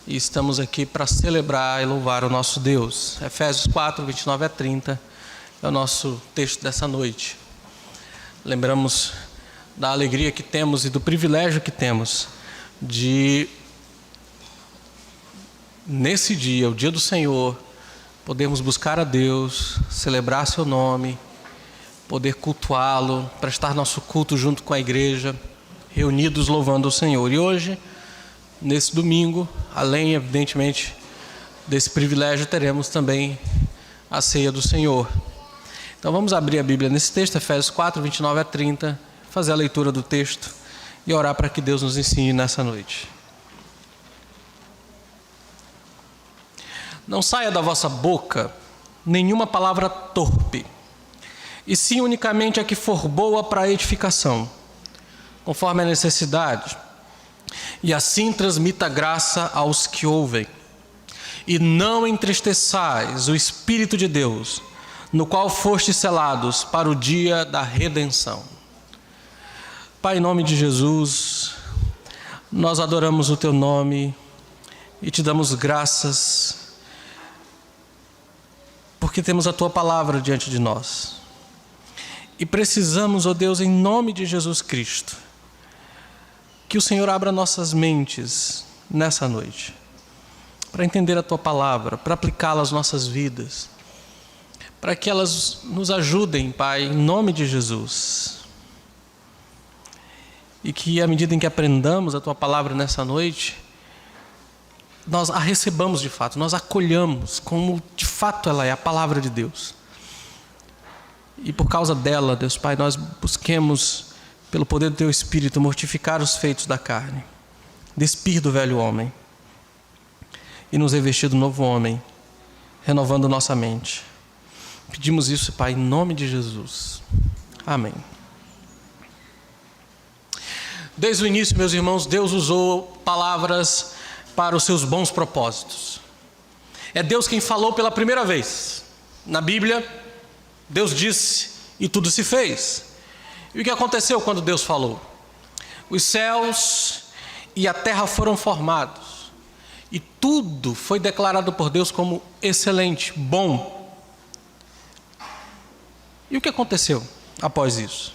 e estamos aqui para celebrar e louvar o nosso Deus. Efésios 4, 29 a 30 é o nosso texto dessa noite. Lembramos da alegria que temos e do privilégio que temos de, nesse dia, o dia do Senhor, podermos buscar a Deus, celebrar seu nome, poder cultuá-lo, prestar nosso culto junto com a igreja, reunidos louvando o Senhor. E hoje, nesse domingo, além evidentemente desse privilégio, teremos também a ceia do Senhor. Então vamos abrir a Bíblia nesse texto, Efésios 4, 29 a 30, fazer a leitura do texto e orar para que Deus nos ensine nessa noite. Não saia da vossa boca nenhuma palavra torpe, e sim unicamente a que for boa para a edificação, conforme a necessidade, e assim transmita graça aos que ouvem. E não entristeçais o Espírito de Deus, no qual fostes selados para o dia da redenção. Pai, em nome de Jesus, nós adoramos o Teu nome e Te damos graças, porque temos a Tua palavra diante de nós. E precisamos, ó Deus, em nome de Jesus Cristo, que o Senhor abra nossas mentes nessa noite, para entender a Tua palavra, para aplicá-la às nossas vidas, para que elas nos ajudem, Pai, em nome de Jesus. E que à medida em que aprendamos a Tua palavra nessa noite, nós a recebamos de fato, nós a acolhamos como de fato ela é, a palavra de Deus. E por causa dela, Deus Pai, nós busquemos, pelo poder do Teu Espírito, mortificar os feitos da carne, despir do velho homem e nos revestir do novo homem, renovando nossa mente. Pedimos isso, Pai, em nome de Jesus. Amém. Desde o início, meus irmãos, Deus usou palavras para os seus bons propósitos. É Deus quem falou pela primeira vez. Na Bíblia, Deus disse e tudo se fez. E o que aconteceu quando Deus falou? Os céus e a terra foram formados. E tudo foi declarado por Deus como excelente, bom. E o que aconteceu após isso?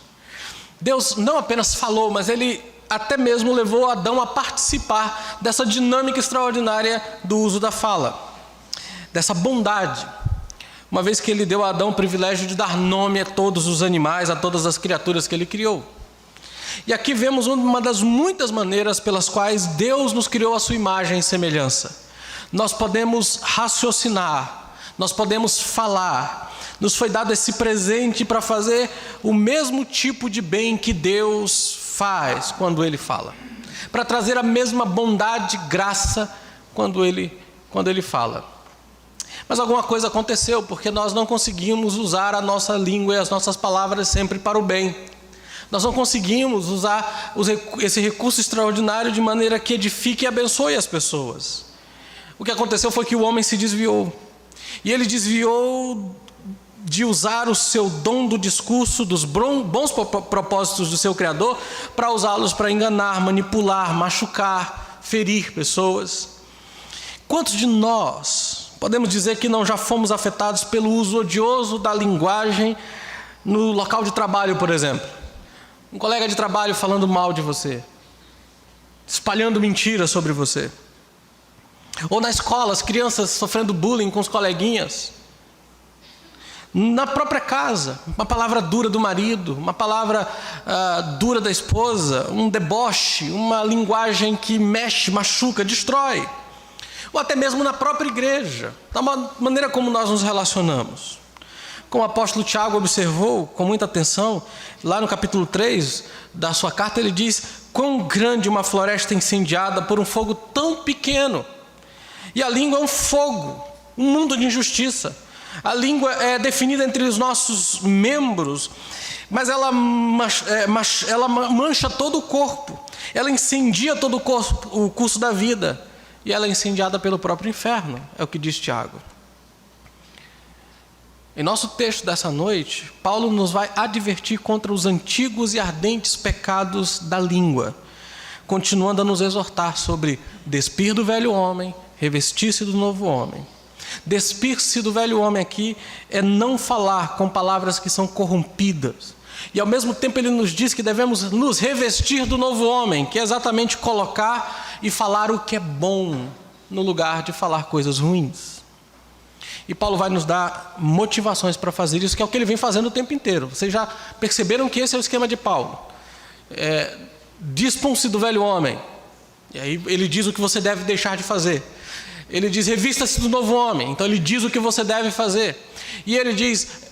Deus não apenas falou, mas Ele até mesmo levou Adão a participar dessa dinâmica extraordinária do uso da fala, dessa bondade. Uma vez que Ele deu a Adão o privilégio de dar nome a todos os animais, a todas as criaturas que Ele criou. E aqui vemos uma das muitas maneiras pelas quais Deus nos criou a sua imagem e semelhança. Nós podemos raciocinar, nós podemos falar. Nos foi dado esse presente para fazer o mesmo tipo de bem que Deus faz quando Ele fala. Para trazer a mesma bondade e graça quando Ele fala. Mas alguma coisa aconteceu, porque nós não conseguimos usar a nossa língua e as nossas palavras sempre para o bem. Nós não conseguimos usar esse recurso extraordinário de maneira que edifique e abençoe as pessoas. O que aconteceu foi que o homem se desviou. E ele desviou de usar o seu dom do discurso, dos bons propósitos do seu Criador, para usá-los para enganar, manipular, machucar, ferir pessoas. Quantos de nós podemos dizer que não já fomos afetados pelo uso odioso da linguagem no local de trabalho, por exemplo? Um colega de trabalho falando mal de você, espalhando mentiras sobre você. Ou na escola, as crianças sofrendo bullying com os coleguinhas. Na própria casa, uma palavra dura do marido, uma palavra dura da esposa, um deboche, uma linguagem que mexe, machuca, destrói. Ou até mesmo na própria igreja, da maneira como nós nos relacionamos. Como o apóstolo Tiago observou com muita atenção, lá no capítulo 3 da sua carta, ele diz: quão grande uma floresta incendiada por um fogo tão pequeno. E a língua é um fogo, um mundo de injustiça. A língua é definida entre os nossos membros, mas ela mancha todo o corpo. Ela incendia todo o curso da vida. E ela é incendiada pelo próprio inferno, é o que diz Tiago. Em nosso texto dessa noite, Paulo nos vai advertir contra os antigos e ardentes pecados da língua. continuando a nos exortar sobre despir do velho homem, revestir-se do novo homem. Despir-se do velho homem aqui é não falar com palavras que são corrompidas. E ao mesmo tempo ele nos diz que devemos nos revestir do novo homem, que é exatamente colocar e falar o que é bom, no lugar de falar coisas ruins. E Paulo vai nos dar motivações para fazer isso, que é o que ele vem fazendo o tempo inteiro. Vocês já perceberam que esse é o esquema de Paulo. Dispam-se do velho homem. E aí ele diz o que você deve deixar de fazer. Ele diz, revista-se do novo homem. Então ele diz o que você deve fazer. E ele diz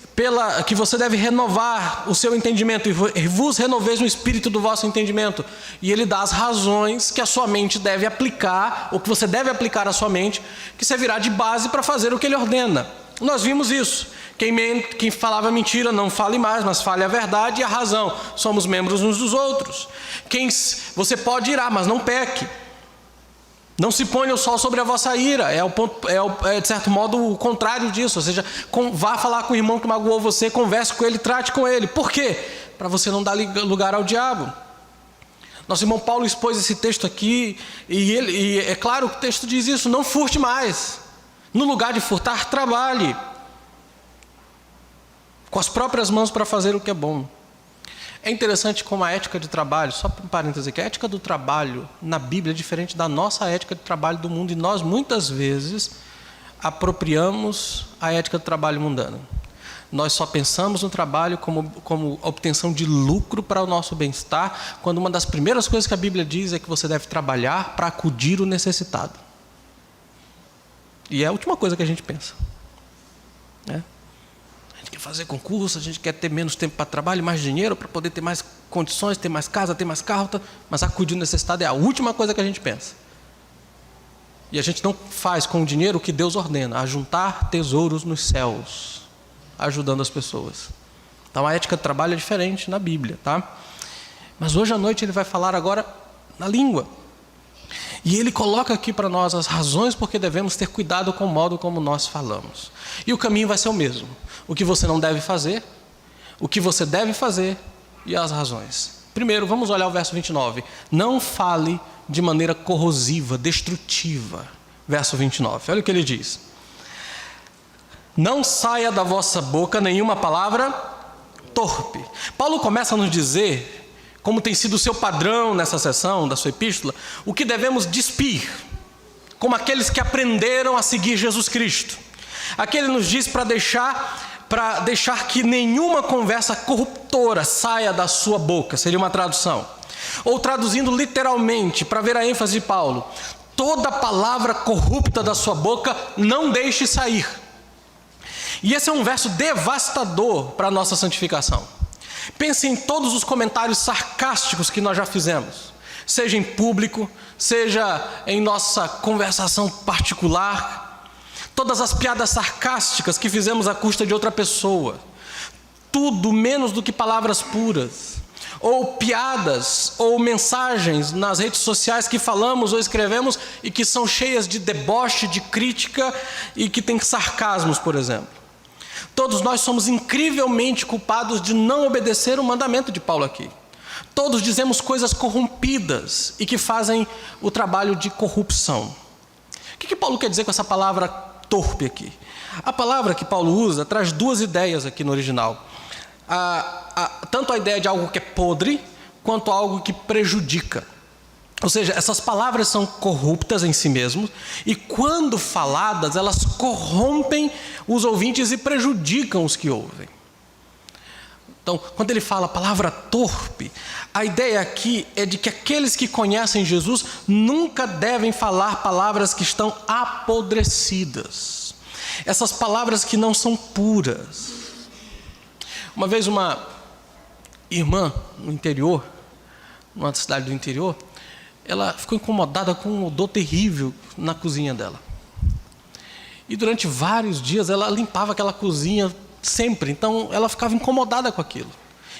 que você deve renovar o seu entendimento. E vos renoveis no espírito do vosso entendimento. E ele dá as razões que a sua mente deve aplicar, ou que você deve aplicar à sua mente, que servirá de base para fazer o que ele ordena. Nós vimos isso. Quem falava mentira não fale mais, mas fale a verdade e a razão. Somos membros uns dos outros. Você pode irar, mas não peque. Não se ponha o sol sobre a vossa ira. É de certo modo o contrário disso. Ou seja, vá falar com o irmão que magoou você, converse com ele, trate com ele. Por quê? Para você não dar lugar ao diabo. Nosso irmão Paulo expôs esse texto aqui, e é claro que o texto diz isso: não furte mais. No lugar de furtar, trabalhe com as próprias mãos para fazer o que é bom. É interessante como a ética de trabalho, só um parêntese aqui, a ética do trabalho na Bíblia é diferente da nossa ética de trabalho do mundo, e nós muitas vezes apropriamos a ética do trabalho mundana. Nós só pensamos no trabalho como obtenção de lucro para o nosso bem-estar, quando uma das primeiras coisas que a Bíblia diz é que você deve trabalhar para acudir o necessitado. E é a última coisa que a gente pensa, né? A gente quer fazer concurso, a gente quer ter menos tempo para trabalho, mais dinheiro para poder ter mais condições, ter mais casa, ter mais carro, mas acudir o necessitado é a última coisa que a gente pensa. E a gente não faz com o dinheiro o que Deus ordena, ajuntar tesouros nos céus, ajudando as pessoas. Então a ética do trabalho é diferente na Bíblia, tá? Mas hoje à noite ele vai falar agora na língua. E ele coloca aqui para nós as razões porque devemos ter cuidado com o modo como nós falamos. E o caminho vai ser o mesmo. O que você não deve fazer, o que você deve fazer e as razões. Primeiro, vamos olhar o verso 29. Não fale de maneira corrosiva, destrutiva. Verso 29, olha o que ele diz. Não saia da vossa boca nenhuma palavra torpe. Paulo começa a nos dizer, como tem sido o seu padrão nessa seção da sua epístola, o que devemos despir, como aqueles que aprenderam a seguir Jesus Cristo. Aqui ele nos diz para deixar que nenhuma conversa corruptora saia da sua boca, seria uma tradução. Ou traduzindo literalmente, para ver a ênfase de Paulo, toda palavra corrupta da sua boca não deixe sair. E esse é um verso devastador para a nossa santificação. Pense em todos os comentários sarcásticos que nós já fizemos, seja em público, seja em nossa conversação particular, todas as piadas sarcásticas que fizemos à custa de outra pessoa, tudo menos do que palavras puras, ou piadas, ou mensagens nas redes sociais que falamos ou escrevemos e que são cheias de deboche, de crítica e que tem sarcasmos, por exemplo. Todos nós somos incrivelmente culpados de não obedecer o mandamento de Paulo aqui. Todos dizemos coisas corrompidas e que fazem o trabalho de corrupção. O que Paulo quer dizer com essa palavra torpe aqui? A palavra que Paulo usa traz duas ideias aqui no original. Tanto a ideia de algo que é podre, quanto algo que prejudica. Ou seja, essas palavras são corruptas em si mesmas e quando faladas, elas corrompem os ouvintes e prejudicam os que ouvem. Então, quando ele fala a palavra torpe, a ideia aqui é de que aqueles que conhecem Jesus nunca devem falar palavras que estão apodrecidas. Essas palavras que não são puras. Uma vez uma irmã no interior, numa cidade do interior, ela ficou incomodada com um odor terrível na cozinha dela. E durante vários dias ela limpava aquela cozinha sempre, então ela ficava incomodada com aquilo.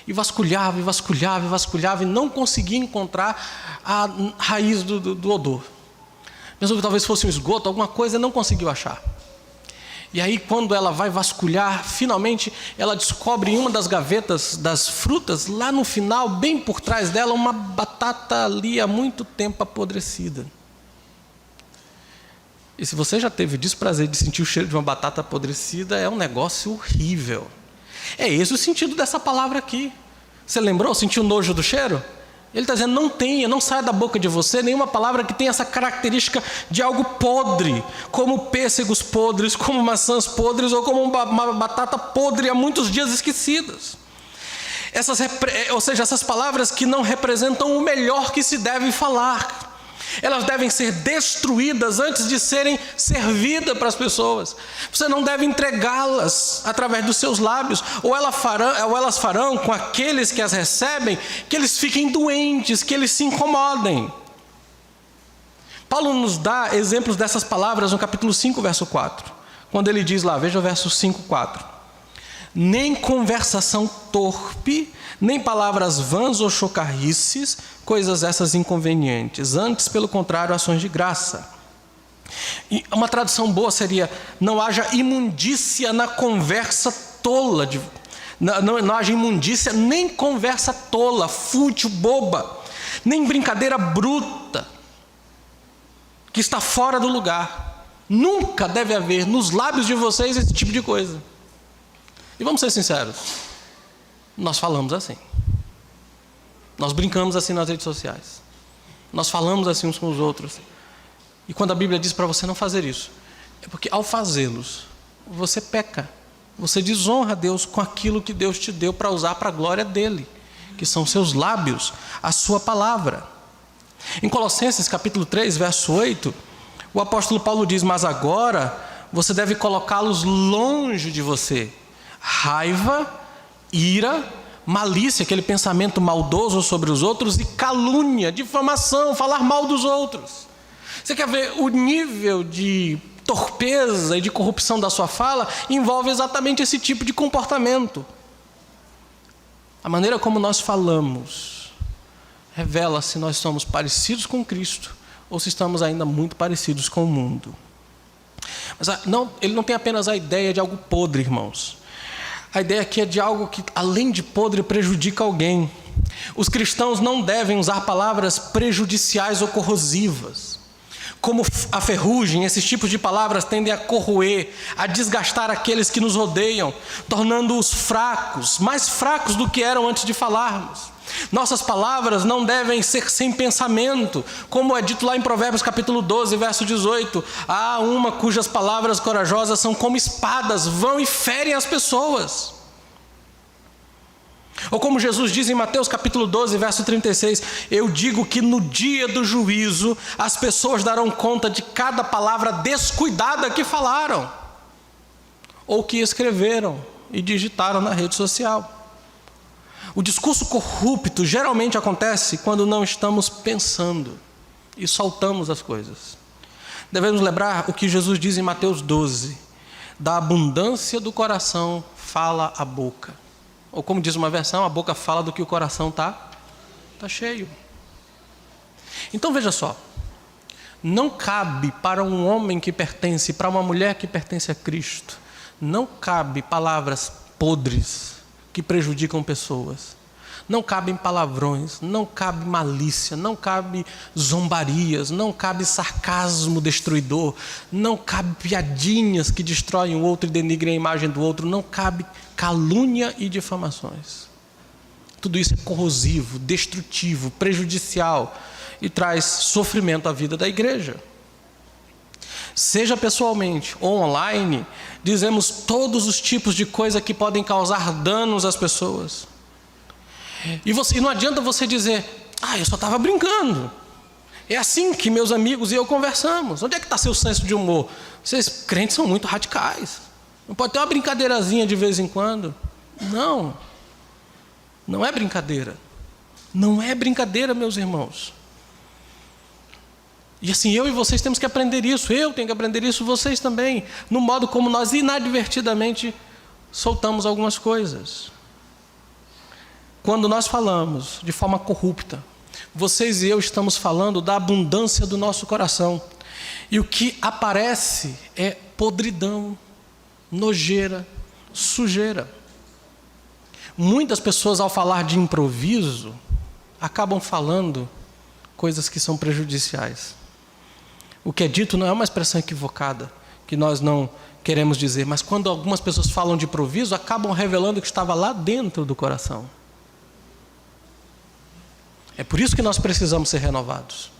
E vasculhava, e vasculhava, e vasculhava, e não conseguia encontrar a raiz do odor. Pensou que talvez fosse um esgoto, alguma coisa, e não conseguiu achar. E aí quando ela vai vasculhar, finalmente ela descobre em uma das gavetas das frutas, lá no final, bem por trás dela, uma batata ali há muito tempo apodrecida. E se você já teve o desprazer de sentir o cheiro de uma batata apodrecida, é um negócio horrível. É esse o sentido dessa palavra aqui. Você lembrou? Sentiu nojo do cheiro? Ele está dizendo, não saia da boca de você nenhuma palavra que tenha essa característica de algo podre, como pêssegos podres, como maçãs podres, ou como uma batata podre há muitos dias esquecidas. Ou seja, essas palavras que não representam o melhor que se deve falar. Elas devem ser destruídas antes de serem servidas para as pessoas. Você não deve entregá-las através dos seus lábios, ou elas farão com aqueles que as recebem, que eles fiquem doentes, que eles se incomodem. Paulo nos dá exemplos dessas palavras no capítulo 5, verso 4, quando ele diz lá, veja o verso 5, 4. Nem conversação torpe, nem palavras vãs ou chocarrices, coisas essas inconvenientes. Antes, pelo contrário, ações de graça. E uma tradução boa seria, não haja imundícia na conversa tola. Não haja imundícia, nem conversa tola, fútil, boba, nem brincadeira bruta, que está fora do lugar. Nunca deve haver nos lábios de vocês esse tipo de coisa. E vamos ser sinceros, nós falamos assim. Nós brincamos assim nas redes sociais. Nós falamos assim uns com os outros. E quando a Bíblia diz para você não fazer isso, é porque ao fazê-los, você peca. Você desonra a Deus com aquilo que Deus te deu para usar para a glória dEle, que são seus lábios, a sua palavra. Em Colossenses capítulo 3, verso 8, o apóstolo Paulo diz, mas agora você deve colocá-los longe de você. Raiva, ira, malícia, aquele pensamento maldoso sobre os outros, e calúnia, difamação, falar mal dos outros. Você quer ver o nível de torpeza e de corrupção da sua fala? Envolve exatamente esse tipo de comportamento. A maneira como nós falamos revela se nós somos parecidos com Cristo ou se estamos ainda muito parecidos com o mundo. Mas ele não tem apenas a ideia de algo podre, irmãos. A ideia aqui é de algo que, além de podre, prejudica alguém. Os cristãos não devem usar palavras prejudiciais ou corrosivas. Como a ferrugem, esses tipos de palavras tendem a corroer, a desgastar aqueles que nos rodeiam, tornando-os fracos, mais fracos do que eram antes de falarmos. Nossas palavras não devem ser sem pensamento, como é dito lá em Provérbios capítulo 12, verso 18. Há uma cujas palavras corajosas são como espadas, vão e ferem as pessoas. Ou como Jesus diz em Mateus capítulo 12, verso 36, eu digo que no dia do juízo as pessoas darão conta de cada palavra descuidada que falaram, ou que escreveram e digitaram na rede social. O discurso corrupto geralmente acontece quando não estamos pensando e soltamos as coisas. Devemos lembrar o que Jesus diz em Mateus 12, da abundância do coração fala a boca. Ou como diz uma versão, a boca fala do que o coração está cheio. Então veja só, não cabe para um homem que pertence, para uma mulher que pertence a Cristo, não cabe palavras podres que prejudicam pessoas. Não cabem palavrões, não cabe malícia, não cabe zombarias, não cabe sarcasmo destruidor, não cabe piadinhas que destroem o outro e denigrem a imagem do outro, não cabe calúnia e difamações. Tudo isso é corrosivo, destrutivo, prejudicial e traz sofrimento à vida da igreja. Seja pessoalmente ou online, dizemos todos os tipos de coisa que podem causar danos às pessoas. E não adianta você dizer, eu só estava brincando. É assim que meus amigos e eu conversamos. Onde é que está seu senso de humor? Vocês crentes são muito radicais. Não pode ter uma brincadeirazinha de vez em quando. Não é brincadeira. Não é brincadeira, meus irmãos. E assim, eu e vocês temos que aprender isso. Eu tenho que aprender isso, vocês também. No modo como nós inadvertidamente soltamos algumas coisas. Quando nós falamos de forma corrupta, vocês e eu estamos falando da abundância do nosso coração. E o que aparece é podridão, nojeira, sujeira. Muitas pessoas, ao falar de improviso, acabam falando coisas que são prejudiciais. O que é dito não é uma expressão equivocada, que nós não queremos dizer, mas quando algumas pessoas falam de improviso, acabam revelando o que estava lá dentro do coração. É por isso que nós precisamos ser renovados.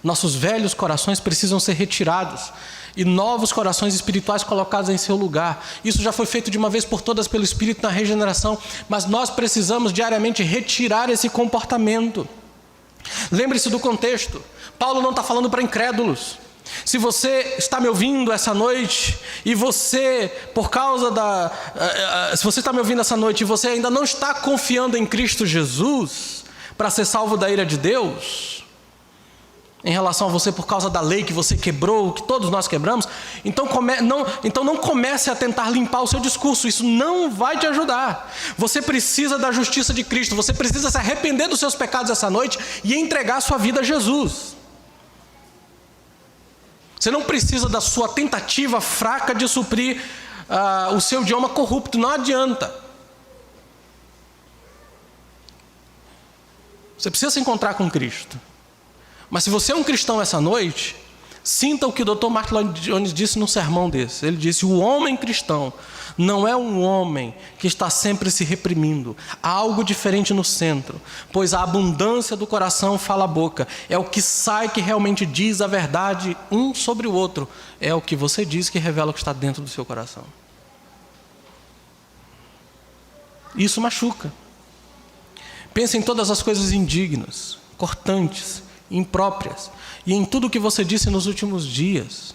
Nossos velhos corações precisam ser retirados e novos corações espirituais colocados em seu lugar. Isso já foi feito de uma vez por todas pelo Espírito na regeneração, mas nós precisamos diariamente retirar esse comportamento. Lembre-se do contexto. Paulo não está falando para incrédulos. Se você está me ouvindo essa noite e você, se você está me ouvindo essa noite e você ainda não está confiando em Cristo Jesus para ser salvo da ira de Deus, em relação a você por causa da lei que você quebrou, que todos nós quebramos, então não comece a tentar limpar o seu discurso, isso não vai te ajudar. Você precisa da justiça de Cristo, você precisa se arrepender dos seus pecados essa noite e entregar a sua vida a Jesus. Você não precisa da sua tentativa fraca de suprir o seu idioma corrupto, não adianta. Você precisa se encontrar com Cristo. Mas se você é um cristão essa noite, sinta o que o Dr. Martin Lloyd Jones disse num sermão desse. Ele disse: o homem cristão não é um homem que está sempre se reprimindo. Há algo diferente no centro, pois a abundância do coração fala a boca. É o que sai que realmente diz a verdade um sobre o outro. É o que você diz que revela o que está dentro do seu coração. Isso machuca. Pense em todas as coisas indignas, cortantes, impróprias, e em tudo o que você disse nos últimos dias,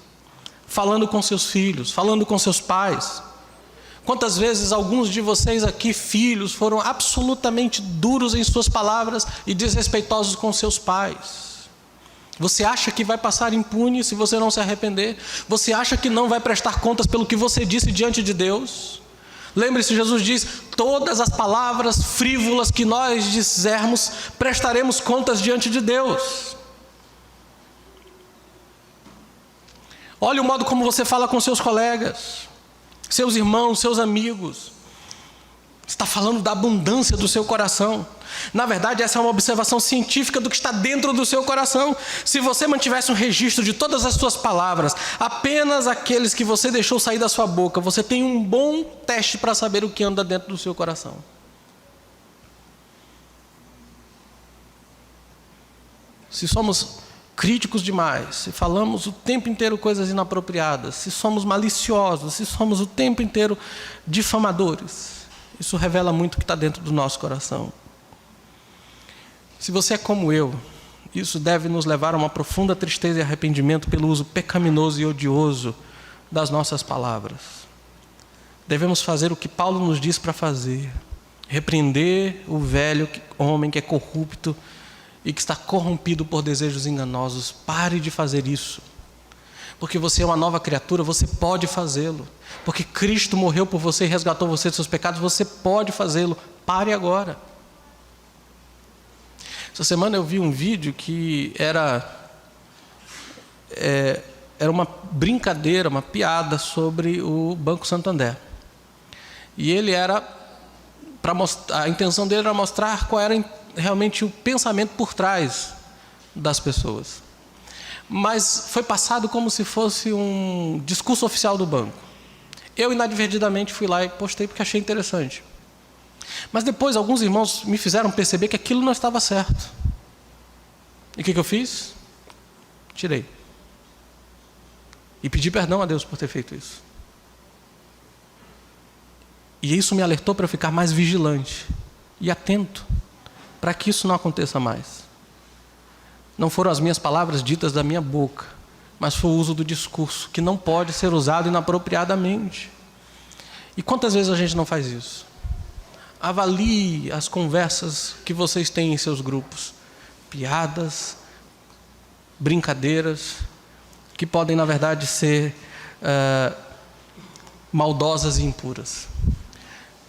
falando com seus filhos, falando com seus pais. Quantas vezes alguns de vocês aqui, filhos, foram absolutamente duros em suas palavras e desrespeitosos com seus pais? Você acha que vai passar impune se você não se arrepender? Você acha que não vai prestar contas pelo que você disse diante de Deus? Lembre-se, Jesus diz: todas as palavras frívolas que nós dissermos, prestaremos contas diante de Deus. Olha o modo como você fala com seus colegas, seus irmãos, seus amigos. Está falando da abundância do seu coração. Na verdade, essa é uma observação científica do que está dentro do seu coração. Se você mantivesse um registro de todas as suas palavras, apenas aqueles que você deixou sair da sua boca, você tem um bom teste para saber o que anda dentro do seu coração. Se somos críticos demais, se falamos o tempo inteiro coisas inapropriadas, se somos maliciosos, se somos o tempo inteiro difamadores, isso revela muito o que está dentro do nosso coração. Se você é como eu, isso deve nos levar a uma profunda tristeza e arrependimento pelo uso pecaminoso e odioso das nossas palavras. Devemos fazer o que Paulo nos diz para fazer: repreender o velho homem que é corrupto e que está corrompido por desejos enganosos. Pare de fazer isso. Porque você é uma nova criatura, você pode fazê-lo. Porque Cristo morreu por você e resgatou você dos seus pecados, você pode fazê-lo. Pare agora. Essa semana eu vi um vídeo que era uma brincadeira, uma piada sobre o Banco Santander. E ele era, a intenção dele era mostrar qual era realmente o pensamento por trás das pessoas. Mas foi passado como se fosse um discurso oficial do banco. Eu inadvertidamente fui lá e postei porque achei interessante. Mas depois alguns irmãos me fizeram perceber que aquilo não estava certo. E o que eu fiz? Tirei. E pedi perdão a Deus por ter feito isso. E isso me alertou para eu ficar mais vigilante e atento para que isso não aconteça mais. Não foram as minhas palavras ditas da minha boca, mas foi o uso do discurso, que não pode ser usado inapropriadamente. E quantas vezes a gente não faz isso? Avalie as conversas que vocês têm em seus grupos. Piadas, brincadeiras, que podem, na verdade, ser maldosas e impuras.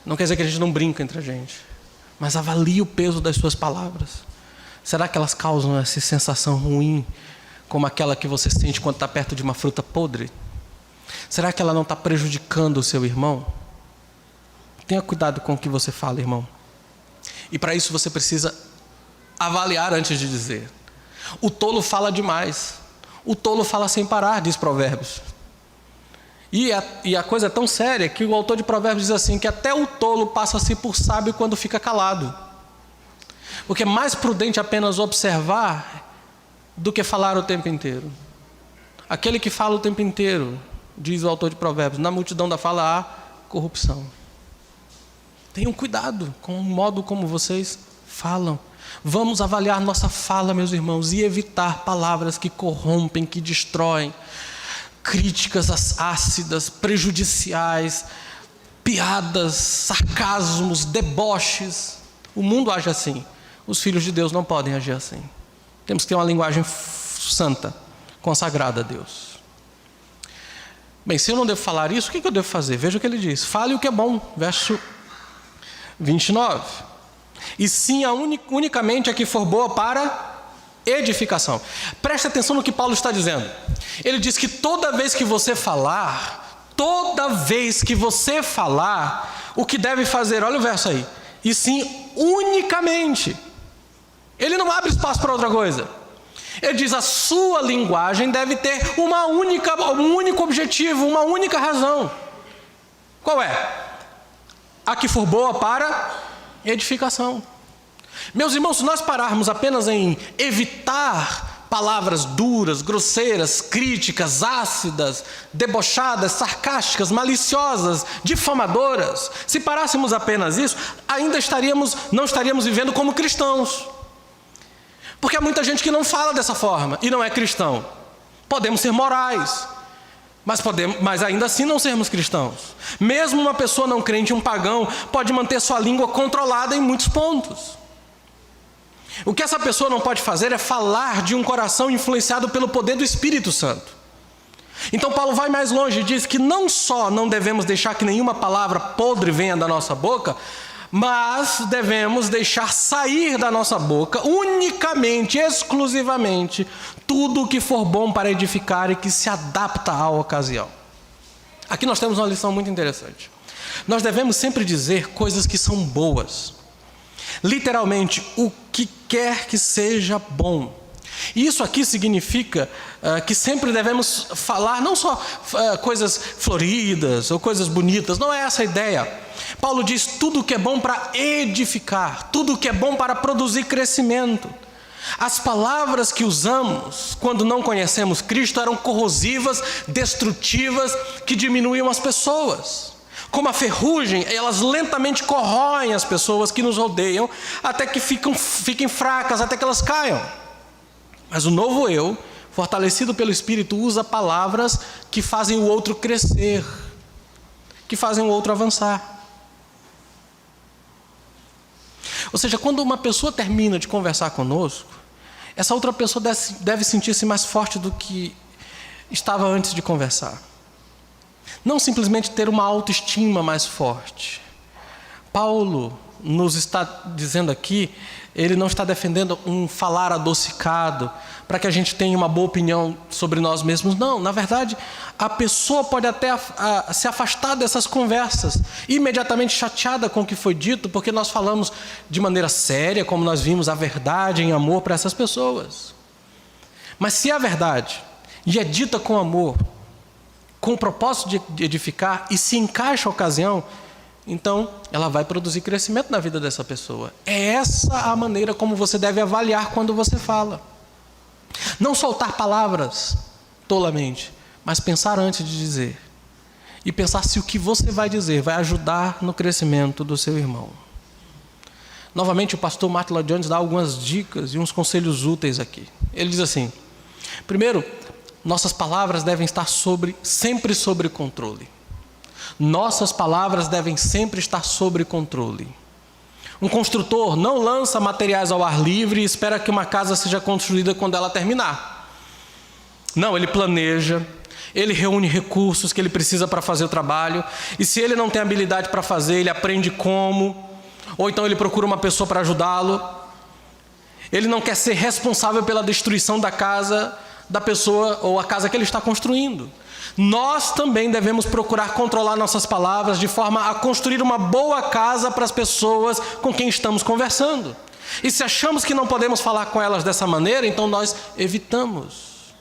Não quer dizer que a gente não brinca entre a gente, mas avalie o peso das suas palavras. Será que elas causam essa sensação ruim, como aquela que você sente quando está perto de uma fruta podre? Será que ela não está prejudicando o seu irmão? Tenha cuidado com o que você fala, irmão. E para isso você precisa avaliar antes de dizer. O tolo fala demais. O tolo fala sem parar, diz Provérbios. E a coisa é tão séria que o autor de Provérbios diz assim, que até o tolo passa-se por sábio quando fica calado. Porque é mais prudente apenas observar do que falar o tempo inteiro. Aquele que fala o tempo inteiro, diz o autor de Provérbios, na multidão da fala há corrupção. Tenham cuidado com o modo como vocês falam. Vamos avaliar nossa fala, meus irmãos, e evitar palavras que corrompem, que destroem, críticas ácidas, prejudiciais, piadas, sarcasmos, deboches. O mundo age assim. Os filhos de Deus não podem agir assim. Temos que ter uma linguagem santa, consagrada a Deus. Bem, se eu não devo falar isso, o que eu devo fazer? Veja o que ele diz. Fale o que é bom. Verso 29. E sim, unicamente a que for boa para edificação. Preste atenção no que Paulo está dizendo. Ele diz que toda vez que você falar, o que deve fazer, olha o verso aí. E sim, unicamente. Ele não abre espaço para outra coisa. Ele diz, a sua linguagem deve ter um único objetivo, uma única razão. Qual é? A que for boa para edificação. Meus irmãos, se nós pararmos apenas em evitar palavras duras, grosseiras, críticas, ácidas, debochadas, sarcásticas, maliciosas, difamadoras, se parássemos apenas isso, ainda não estaríamos vivendo como cristãos. Porque há muita gente que não fala dessa forma e não é cristão. Podemos ser morais, mas ainda assim não sermos cristãos. Mesmo uma pessoa não crente, um pagão, pode manter sua língua controlada em muitos pontos. O que essa pessoa não pode fazer é falar de um coração influenciado pelo poder do Espírito Santo. Então Paulo vai mais longe e diz que não só não devemos deixar que nenhuma palavra podre venha da nossa boca, mas devemos deixar sair da nossa boca unicamente, exclusivamente, tudo o que for bom para edificar e que se adapta à ocasião. Aqui nós temos uma lição muito interessante. Nós devemos sempre dizer coisas que são boas. Literalmente, o que quer que seja bom. E isso aqui significa que sempre devemos falar não só coisas floridas ou coisas bonitas, não é essa a ideia. Paulo diz tudo o que é bom para edificar, tudo o que é bom para produzir crescimento. As palavras que usamos quando não conhecemos Cristo eram corrosivas, destrutivas, que diminuíam as pessoas. Como a ferrugem, elas lentamente corroem as pessoas que nos rodeiam até que fiquem fracas, até que elas caiam. Mas o novo eu, fortalecido pelo Espírito, usa palavras que fazem o outro crescer, que fazem o outro avançar. Ou seja, quando uma pessoa termina de conversar conosco, essa outra pessoa deve sentir-se mais forte do que estava antes de conversar. Não simplesmente ter uma autoestima mais forte. Paulo nos está dizendo aqui, ele não está defendendo um falar adocicado para que a gente tenha uma boa opinião sobre nós mesmos. Não, na verdade, a pessoa pode até se afastar dessas conversas, imediatamente chateada com o que foi dito, porque nós falamos de maneira séria, como nós vimos, a verdade em amor para essas pessoas. Mas se é a verdade e é dita com amor, com o propósito de edificar e se encaixa a ocasião, então ela vai produzir crescimento na vida dessa pessoa. É essa a maneira como você deve avaliar quando você fala. Não soltar palavras tolamente, mas pensar antes de dizer. E pensar se o que você vai dizer vai ajudar no crescimento do seu irmão. Novamente, o pastor Martin Lloyd Jones dá algumas dicas e uns conselhos úteis aqui. Ele diz assim: primeiro, nossas palavras devem estar sempre sob controle. Nossas palavras devem sempre estar sob controle. Um construtor não lança materiais ao ar livre e espera que uma casa seja construída quando ela terminar. Não, ele planeja, ele reúne recursos que ele precisa para fazer o trabalho, e se ele não tem habilidade para fazer, ele aprende como, ou então ele procura uma pessoa para ajudá-lo. Ele não quer ser responsável pela destruição da casa da pessoa ou a casa que ele está construindo. Nós também devemos procurar controlar nossas palavras de forma a construir uma boa casa para as pessoas com quem estamos conversando. E se achamos que não podemos falar com elas dessa maneira, então nós evitamos.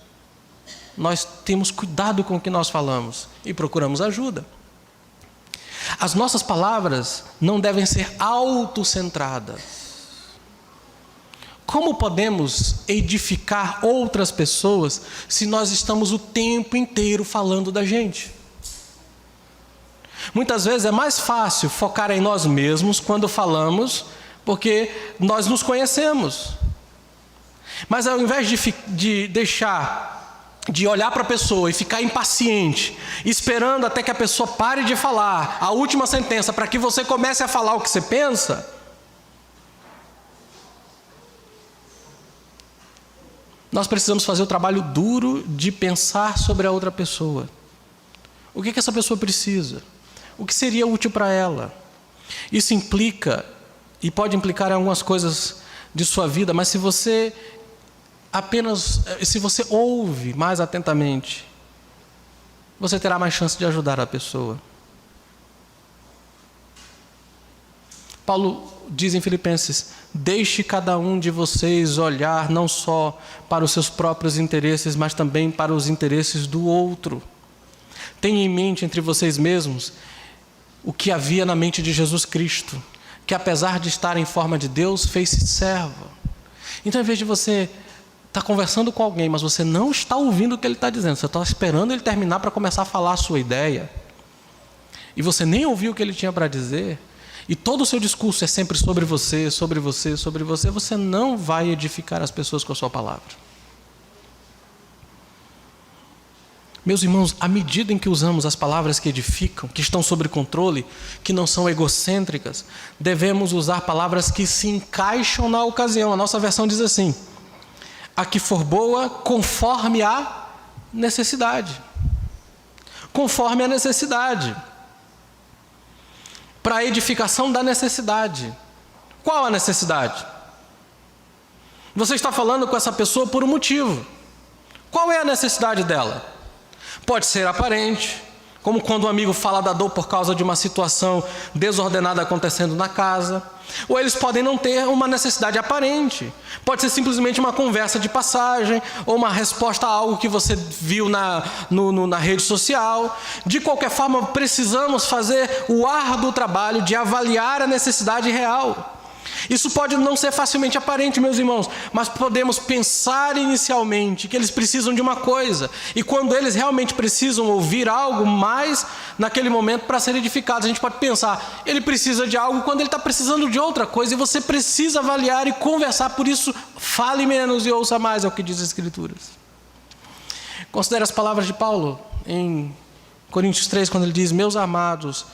Nós temos cuidado com o que nós falamos e procuramos ajuda. As nossas palavras não devem ser autocentradas. Como podemos edificar outras pessoas se nós estamos o tempo inteiro falando da gente? Muitas vezes é mais fácil focar em nós mesmos quando falamos, porque nós nos conhecemos. Mas ao invés de olhar para a pessoa e ficar impaciente, esperando até que a pessoa pare de falar a última sentença para que você comece a falar o que você pensa, nós precisamos fazer o trabalho duro de pensar sobre a outra pessoa. O que essa pessoa precisa? O que seria útil para ela? Isso implica, e pode implicar em algumas coisas de sua vida, mas se você ouve mais atentamente, você terá mais chance de ajudar a pessoa. Paulo diz em Filipenses: deixe cada um de vocês olhar não só para os seus próprios interesses, mas também para os interesses do outro. Tenha em mente entre vocês mesmos o que havia na mente de Jesus Cristo, que apesar de estar em forma de Deus, fez-se servo. Então, em vez de você estar conversando com alguém, mas você não está ouvindo o que ele está dizendo, você está esperando ele terminar para começar a falar a sua ideia, e você nem ouviu o que ele tinha para dizer, e todo o seu discurso é sempre sobre você, sobre você, sobre você, você não vai edificar as pessoas com a sua palavra. Meus irmãos, à medida em que usamos as palavras que edificam, que estão sob controle, que não são egocêntricas, devemos usar palavras que se encaixam na ocasião. A nossa versão diz assim: a que for boa, conforme a necessidade. Conforme a necessidade. Para a edificação da necessidade. Qual a necessidade? Você está falando com essa pessoa por um motivo. Qual é a necessidade dela? Pode ser aparente, como quando um amigo fala da dor por causa de uma situação desordenada acontecendo na casa. Ou eles podem não ter uma necessidade aparente. Pode ser simplesmente uma conversa de passagem, ou uma resposta a algo que você viu na rede social. De qualquer forma, precisamos fazer o árduo trabalho de avaliar a necessidade real. Isso pode não ser facilmente aparente, meus irmãos, mas podemos pensar inicialmente que eles precisam de uma coisa, e quando eles realmente precisam ouvir algo mais naquele momento para ser edificados, a gente pode pensar, ele precisa de algo quando ele está precisando de outra coisa, e você precisa avaliar e conversar. Por isso, fale menos e ouça mais, é o que diz as Escrituras. Considere as palavras de Paulo em Coríntios 3, quando ele diz: meus amados,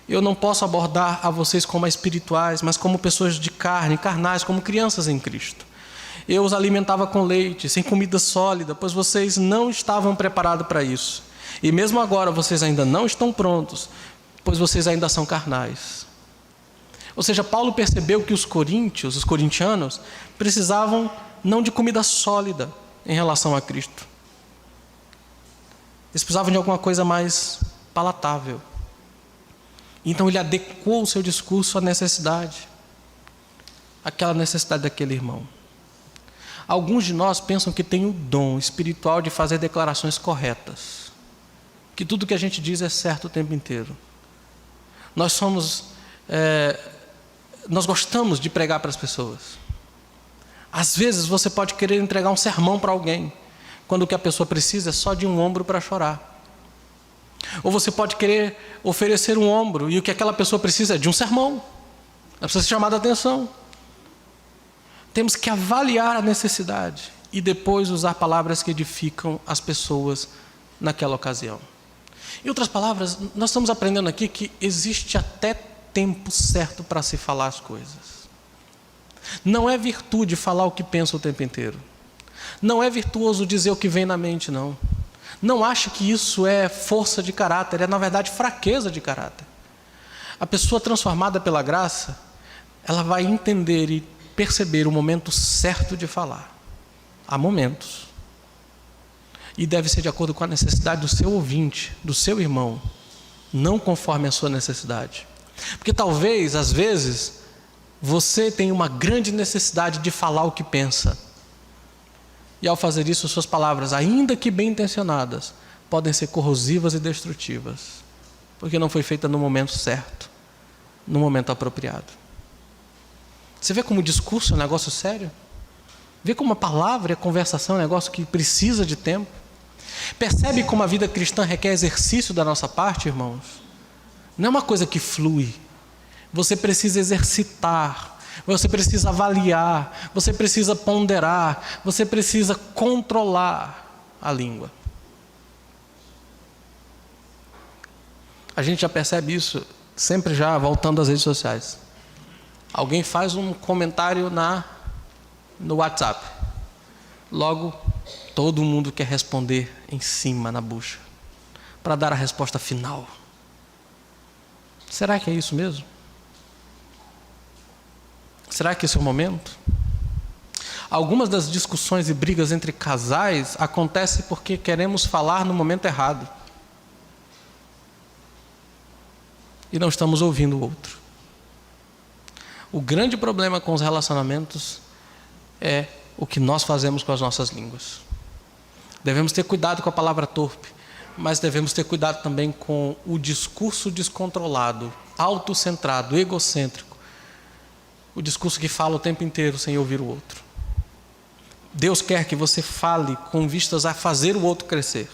eu não posso abordar a vocês como espirituais, mas como pessoas de carne, carnais, como crianças em Cristo. Eu os alimentava com leite, sem comida sólida, pois vocês não estavam preparados para isso. E mesmo agora vocês ainda não estão prontos, pois vocês ainda são carnais. Ou seja, Paulo percebeu que os corintianos, precisavam não de comida sólida em relação a Cristo. Eles precisavam de alguma coisa mais palatável. Então ele adequou o seu discurso à necessidade, aquela necessidade daquele irmão. Alguns de nós pensam que tem o dom espiritual de fazer declarações corretas, que tudo que a gente diz é certo o tempo inteiro. Nós gostamos de pregar para as pessoas. Às vezes você pode querer entregar um sermão para alguém, quando o que a pessoa precisa é só de um ombro para chorar. Ou você pode querer oferecer um ombro e o que aquela pessoa precisa é de um sermão. Ela precisa ser chamada a atenção. Temos que avaliar a necessidade e depois usar palavras que edificam as pessoas naquela ocasião. Em outras palavras, nós estamos aprendendo aqui que existe até tempo certo para se falar as coisas. Não é virtude falar o que pensa o tempo inteiro. Não é virtuoso dizer o que vem na mente, não. Não ache que isso é força de caráter, é na verdade fraqueza de caráter. A pessoa transformada pela graça, ela vai entender e perceber o momento certo de falar. Há momentos. E deve ser de acordo com a necessidade do seu ouvinte, do seu irmão, não conforme a sua necessidade. Porque talvez, às vezes, você tenha uma grande necessidade de falar o que pensa. E ao fazer isso, suas palavras, ainda que bem intencionadas, podem ser corrosivas e destrutivas, porque não foi feita no momento certo, no momento apropriado. Você vê como o discurso é um negócio sério? Vê como a palavra e a conversação é um negócio que precisa de tempo? Percebe como a vida cristã requer exercício da nossa parte, irmãos? Não é uma coisa que flui. Você precisa exercitar, você precisa avaliar, você precisa ponderar, você precisa controlar a língua. A gente já percebe isso sempre já voltando às redes sociais. Alguém faz um comentário no WhatsApp. Logo, todo mundo quer responder em cima, na bucha, para dar a resposta final. Será que é isso mesmo? Será que esse é o momento? Algumas das discussões e brigas entre casais acontecem porque queremos falar no momento errado. E não estamos ouvindo o outro. O grande problema com os relacionamentos é o que nós fazemos com as nossas línguas. Devemos ter cuidado com a palavra torpe, mas devemos ter cuidado também com o discurso descontrolado, autocentrado, egocêntrico. O discurso que fala o tempo inteiro sem ouvir o outro. Deus quer que você fale com vistas a fazer o outro crescer.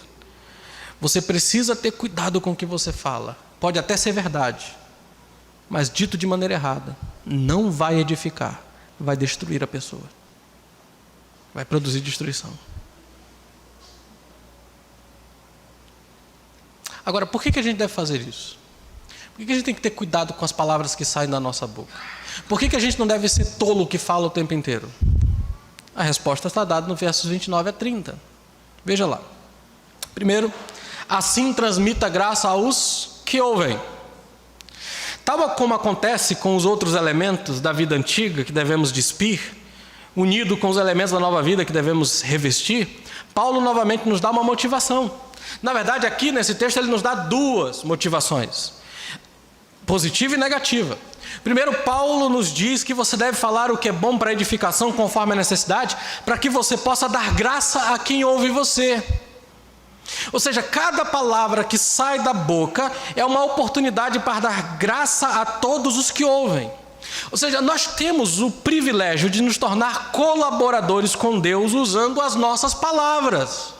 Você precisa ter cuidado com o que você fala. Pode até ser verdade, mas dito de maneira errada, não vai edificar, vai destruir a pessoa. Vai produzir destruição. Agora, por que a gente deve fazer isso? Por que a gente tem que ter cuidado com as palavras que saem da nossa boca? Por que a gente não deve ser tolo que fala o tempo inteiro? A resposta está dada no versos 29 a 30. Veja lá. Primeiro, assim transmita graça aos que ouvem. Tal como acontece com os outros elementos da vida antiga que devemos despir, unido com os elementos da nova vida que devemos revestir, Paulo novamente nos dá uma motivação. Na verdade, aqui nesse texto ele nos dá duas motivações, positiva e negativa. Primeiro, Paulo nos diz que você deve falar o que é bom para edificação conforme a necessidade, para que você possa dar graça a quem ouve você. Ou seja, cada palavra que sai da boca é uma oportunidade para dar graça a todos os que ouvem. Ou seja, nós temos o privilégio de nos tornar colaboradores com Deus usando as nossas palavras.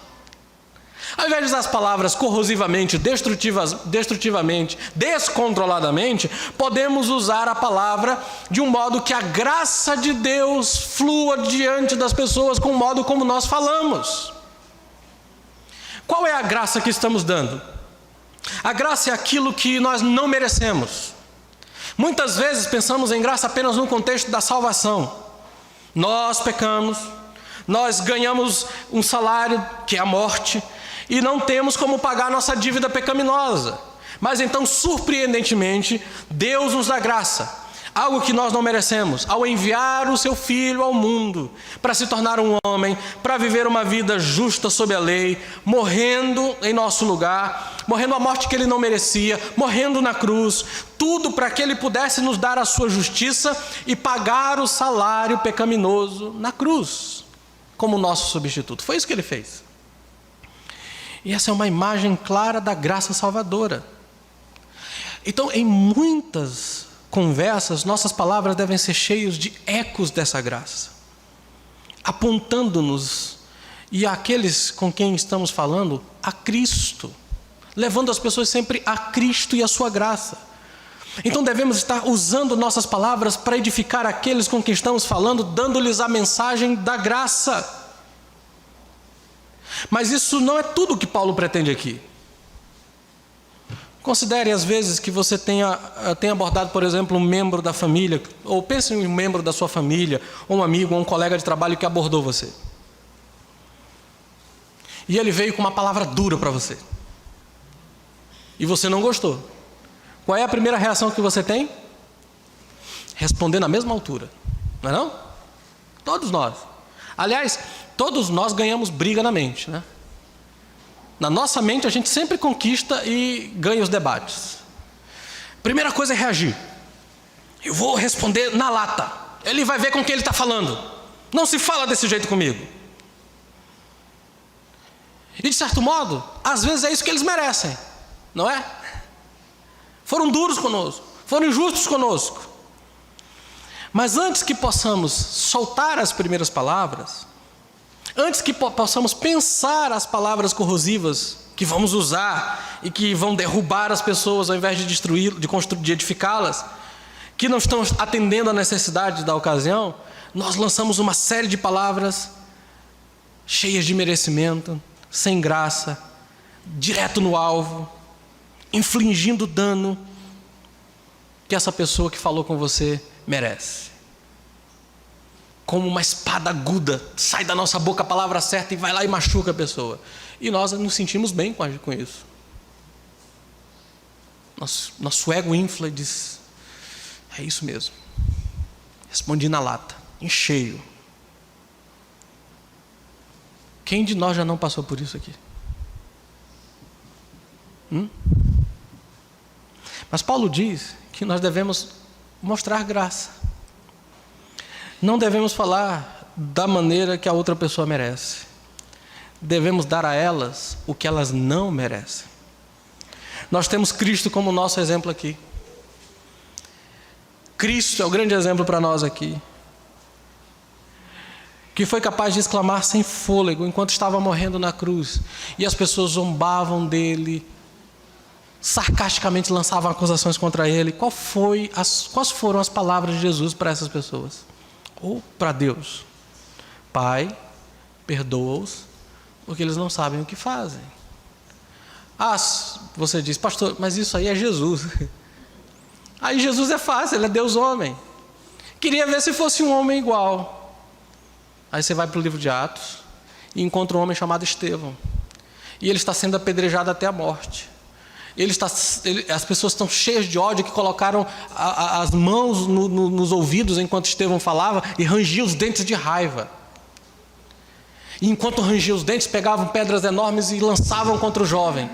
Ao invés de usar as palavras corrosivamente, destrutivamente, descontroladamente, podemos usar a palavra de um modo que a graça de Deus flua diante das pessoas com o modo como nós falamos. Qual é a graça que estamos dando? A graça é aquilo que nós não merecemos. Muitas vezes pensamos em graça apenas no contexto da salvação. Nós pecamos, nós ganhamos um salário que é a morte e não temos como pagar nossa dívida pecaminosa. Mas então, surpreendentemente, Deus nos dá graça. Algo que nós não merecemos, ao enviar o seu Filho ao mundo, para se tornar um homem, para viver uma vida justa sob a lei, morrendo em nosso lugar, morrendo a morte que ele não merecia, morrendo na cruz, tudo para que ele pudesse nos dar a sua justiça e pagar o salário pecaminoso na cruz, como nosso substituto. Foi isso que ele fez. E essa é uma imagem clara da graça salvadora. Então, em muitas conversas, nossas palavras devem ser cheias de ecos dessa graça, apontando-nos e àqueles com quem estamos falando a Cristo, levando as pessoas sempre a Cristo e a sua graça. Então devemos estar usando nossas palavras para edificar aqueles com quem estamos falando, dando-lhes a mensagem da graça. Mas isso não é tudo o que Paulo pretende aqui. Considere as vezes que você tenha abordado, por exemplo, um membro da família, ou pense em um membro da sua família, ou um amigo, ou um colega de trabalho que abordou você. E ele veio com uma palavra dura para você. E você não gostou. Qual é a primeira reação que você tem? Responder na mesma altura. Não é não? Todos nós. Aliás, todos nós ganhamos briga na mente, né? Na nossa mente a gente sempre conquista e ganha os debates. Primeira coisa é reagir. Eu vou responder na lata. Ele vai ver com quem ele está falando. Não se fala desse jeito comigo. E de certo modo, às vezes é isso que eles merecem, não é? Foram duros conosco, foram injustos conosco. Mas antes que possamos soltar as primeiras palavras, antes que possamos pensar as palavras corrosivas que vamos usar e que vão derrubar as pessoas ao invés de destruir, de edificá-las, que não estão atendendo à necessidade da ocasião, nós lançamos uma série de palavras cheias de merecimento, sem graça, direto no alvo, infligindo dano que essa pessoa que falou com você merece. Como uma espada aguda, sai da nossa boca a palavra certa e vai lá e machuca a pessoa. E nós nos sentimos bem com isso. Nosso ego infla e diz: é isso mesmo. Respondi na lata, em cheio. Quem de nós já não passou por isso aqui? Mas Paulo diz que nós devemos mostrar graça. Não devemos falar da maneira que a outra pessoa merece. Devemos dar a elas o que elas não merecem. Nós temos Cristo como nosso exemplo aqui. Cristo é o grande exemplo para nós aqui, que foi capaz de exclamar sem fôlego enquanto estava morrendo na cruz, e as pessoas zombavam dele, sarcasticamente lançavam acusações contra ele. Quais foram as palavras de Jesus para essas pessoas? Ou para Deus: Pai, perdoa-os, porque eles não sabem o que fazem. Você diz: pastor, mas isso aí é Jesus. Aí Jesus é fácil, ele é Deus homem. Queria ver se fosse um homem igual. Aí você vai para o livro de Atos e encontra um homem chamado Estevão. E ele está sendo apedrejado até a morte. As pessoas estão cheias de ódio, que colocaram as mãos nos ouvidos enquanto Estevão falava e rangiam os dentes de raiva. E enquanto rangiam os dentes, pegavam pedras enormes e lançavam contra o jovem.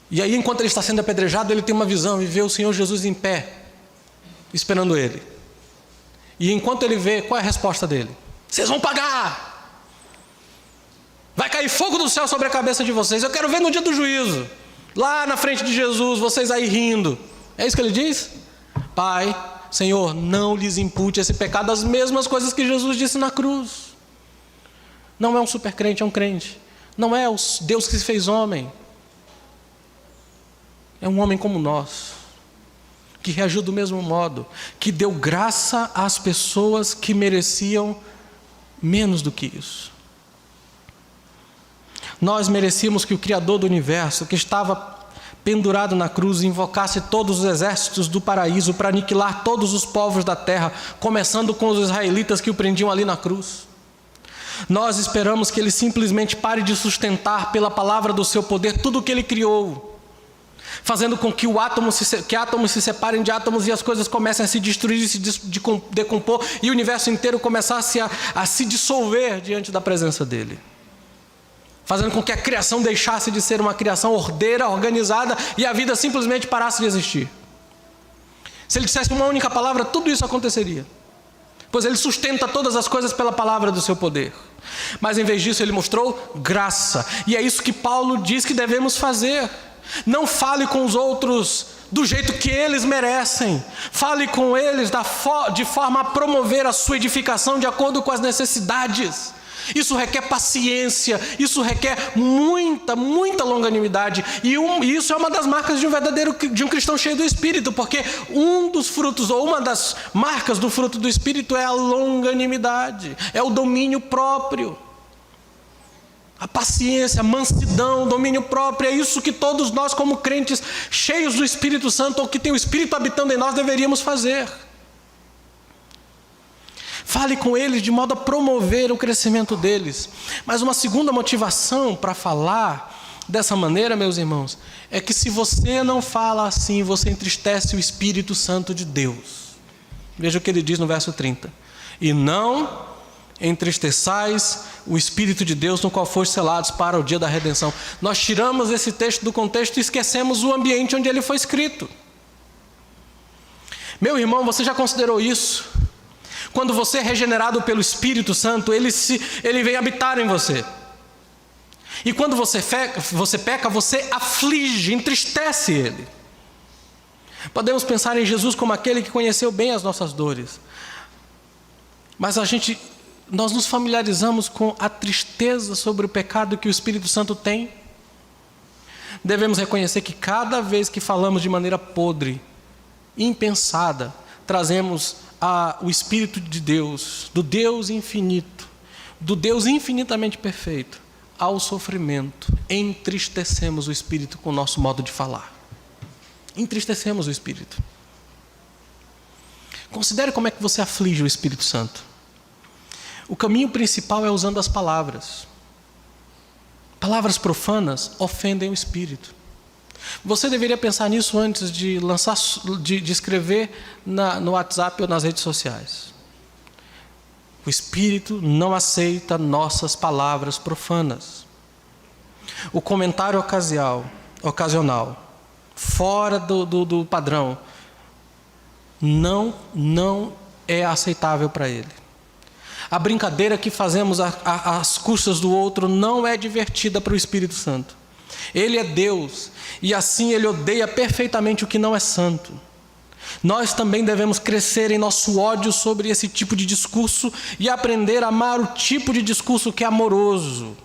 E aí, enquanto ele está sendo apedrejado, ele tem uma visão e vê o Senhor Jesus em pé, esperando ele. E enquanto ele vê, qual é a resposta dele? Vocês vão pagar! Vai cair fogo do céu sobre a cabeça de vocês. Eu quero ver no dia do juízo, lá na frente de Jesus, vocês aí rindo. É isso que ele diz? Pai, Senhor, não lhes impute esse pecado, as mesmas coisas que Jesus disse na cruz. Não é um super crente, é um crente. Não é o Deus que se fez homem. É um homem como nós, que reagiu do mesmo modo, que deu graça às pessoas que mereciam menos do que isso. Nós merecíamos que o Criador do universo, que estava pendurado na cruz, invocasse todos os exércitos do paraíso para aniquilar todos os povos da terra, começando com os israelitas que o prendiam ali na cruz. Nós esperamos que ele simplesmente pare de sustentar pela palavra do seu poder tudo o que ele criou, fazendo com que átomos se separem de átomos e as coisas comecem a se destruir e se decompor, e o universo inteiro começasse a se dissolver diante da presença dele, fazendo com que a criação deixasse de ser uma criação ordeira, organizada, e a vida simplesmente parasse de existir. Se ele dissesse uma única palavra, tudo isso aconteceria, pois ele sustenta todas as coisas pela palavra do seu poder. Mas em vez disso ele mostrou graça, e é isso que Paulo diz que devemos fazer. Não fale com os outros do jeito que eles merecem. Fale com eles de forma a promover a sua edificação de acordo com as necessidades. Isso requer paciência, isso requer muita longanimidade. E isso é uma das marcas de um cristão cheio do Espírito, porque um dos frutos, ou uma das marcas do fruto do Espírito é a longanimidade, é o domínio próprio. A paciência, a mansidão, o domínio próprio, é isso que todos nós como crentes cheios do Espírito Santo, ou que tem o Espírito habitando em nós, deveríamos fazer. Fale com eles de modo a promover o crescimento deles. Mas uma segunda motivação para falar dessa maneira, meus irmãos, é que se você não fala assim, você entristece o Espírito Santo de Deus. Veja o que ele diz no verso 30. E não entristeçais o Espírito de Deus, no qual foste selados para o dia da redenção. Nós tiramos esse texto do contexto e esquecemos o ambiente onde ele foi escrito. Meu irmão, você já considerou isso? Quando você é regenerado pelo Espírito Santo, ele vem habitar em você. E quando você peca, você aflige, entristece ele. Podemos pensar em Jesus como aquele que conheceu bem as nossas dores. Mas nós nos familiarizamos com a tristeza sobre o pecado que o Espírito Santo tem. Devemos reconhecer que cada vez que falamos de maneira podre, impensada, trazemos o Espírito de Deus, do Deus infinito, do Deus infinitamente perfeito, ao sofrimento. Entristecemos o Espírito com o nosso modo de falar. Entristecemos o Espírito. Considere como é que você aflige o Espírito Santo. O caminho principal é usando as palavras. Palavras profanas ofendem o Espírito. Você deveria pensar nisso antes de escrever no WhatsApp ou nas redes sociais. O Espírito não aceita nossas palavras profanas. O comentário ocasional, fora do padrão, não é aceitável para ele. A brincadeira que fazemos às custas do outro não é divertida para o Espírito Santo. Ele é Deus, e assim ele odeia perfeitamente o que não é santo. Nós também devemos crescer em nosso ódio sobre esse tipo de discurso e aprender a amar o tipo de discurso que é amoroso,